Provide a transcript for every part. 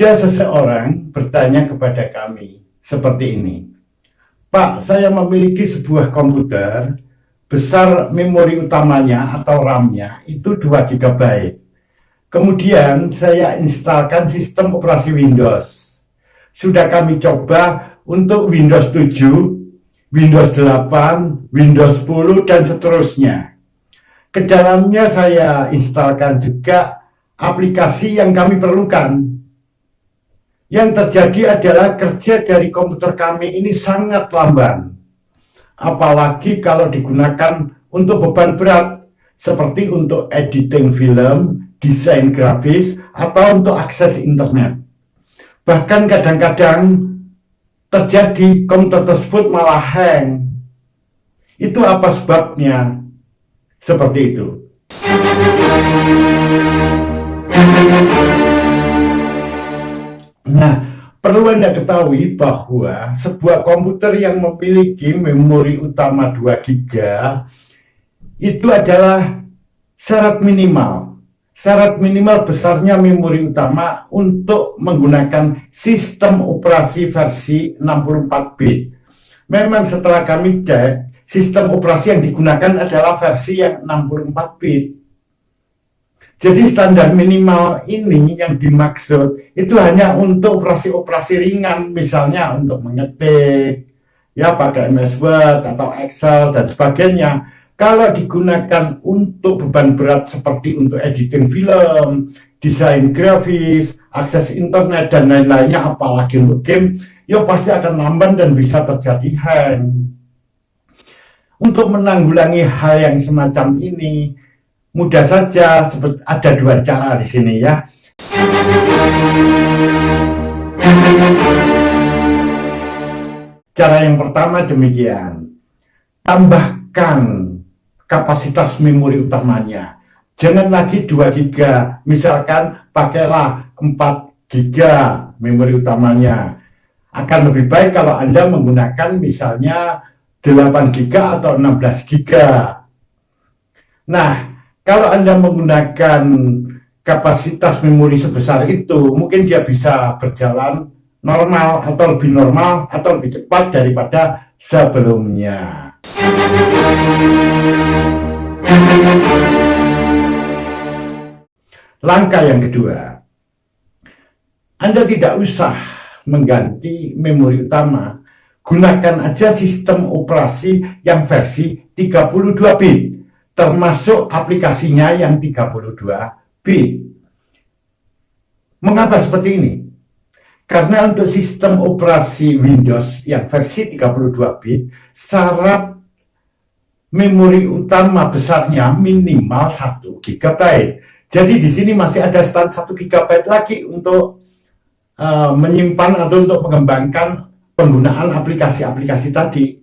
Ada seseorang bertanya kepada kami seperti ini, Pak, saya memiliki sebuah komputer, besar memori utamanya atau RAM-nya itu 2 GB. Kemudian saya instalkan sistem operasi Windows. Sudah kami coba untuk Windows 7, Windows 8, Windows 10, dan seterusnya. Ke dalamnya saya instalkan juga aplikasi yang kami perlukan. Yang terjadi adalah kerja dari komputer kami ini sangat lamban. Apalagi kalau digunakan untuk beban berat, seperti untuk editing film, desain grafis, atau untuk akses internet. Bahkan kadang-kadang terjadi komputer tersebut malah hang. Itu apa sebabnya? Seperti itu. Nah, perlu Anda ketahui bahwa sebuah komputer yang memiliki memori utama 2 GB itu adalah syarat minimal. Syarat minimal besarnya memori utama untuk menggunakan sistem operasi versi 64 bit. Memang setelah kami cek, sistem operasi yang digunakan adalah versi yang 64 bit. Jadi standar minimal ini yang dimaksud itu hanya untuk operasi-operasi ringan, misalnya untuk mengetik, ya pakai MS Word atau Excel dan sebagainya. Kalau digunakan untuk beban berat seperti untuk editing film, desain grafis, akses internet dan lain-lainnya, apalagi untuk game, ya pasti akan lamban dan bisa terjadi hang. Untuk menanggulangi hal yang semacam ini, mudah saja, ada 2 cara di sini ya. Cara yang pertama demikian, tambahkan kapasitas memori utamanya. Jangan lagi 2 GB, misalkan pakailah 4 GB memori utamanya. Akan lebih baik kalau Anda menggunakan misalnya 8 GB atau 16 GB. Nah, kalau Anda menggunakan kapasitas memori sebesar itu, mungkin dia bisa berjalan normal atau lebih cepat daripada sebelumnya. Langkah yang kedua, Anda tidak usah mengganti memori utama. Gunakan aja sistem operasi yang versi 32 bit, termasuk aplikasinya yang 32 bit. Mengapa seperti ini? Karena untuk sistem operasi Windows yang versi 32 bit, syarat memori utama besarnya minimal 1 GB. Jadi di sini masih ada stand 1 GB lagi untuk menyimpan atau untuk mengembangkan penggunaan aplikasi-aplikasi tadi.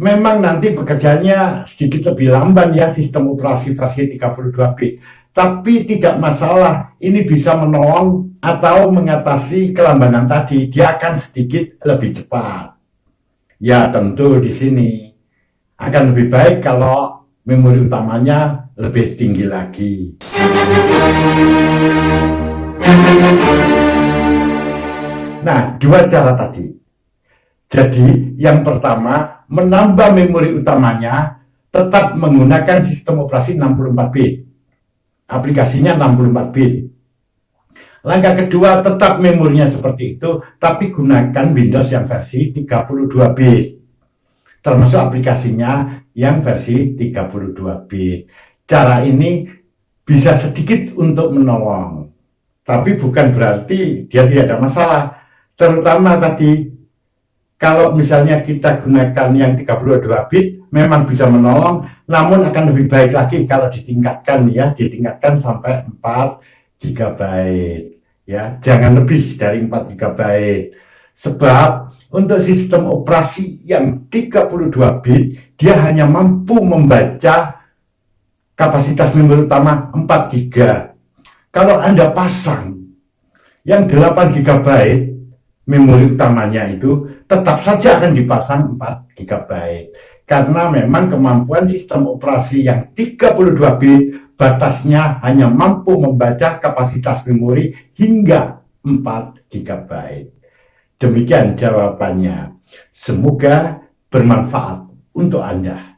Memang nanti bekerjanya sedikit lebih lamban ya sistem operasi versi 32 bit. Tapi tidak masalah, ini bisa menolong atau mengatasi kelambanan tadi. Dia akan sedikit lebih cepat. Ya tentu di sini akan lebih baik kalau memori utamanya lebih tinggi lagi. Nah, 2 cara tadi. Jadi, yang pertama, menambah memori utamanya tetap menggunakan sistem operasi 64 bit. Aplikasinya 64 bit. Langkah kedua, tetap memorinya seperti itu, tapi gunakan Windows yang versi 32 bit. Termasuk aplikasinya yang versi 32 bit. Cara ini bisa sedikit untuk menolong. Tapi bukan berarti dia tidak ada masalah. Terutama tadi, kalau misalnya kita gunakan yang 32 bit, memang bisa menolong, namun akan lebih baik lagi kalau ditingkatkan ya, ditingkatkan sampai 4 GB. Ya, jangan lebih dari 4 GB. Sebab untuk sistem operasi yang 32 bit, dia hanya mampu membaca kapasitas memori utama 4 GB. Kalau Anda pasang yang 8 GB, memori utamanya itu tetap saja akan dipasang 4 GB. Karena memang kemampuan sistem operasi yang 32 bit batasnya hanya mampu membaca kapasitas memori hingga 4 GB. Demikian jawabannya. Semoga bermanfaat untuk Anda.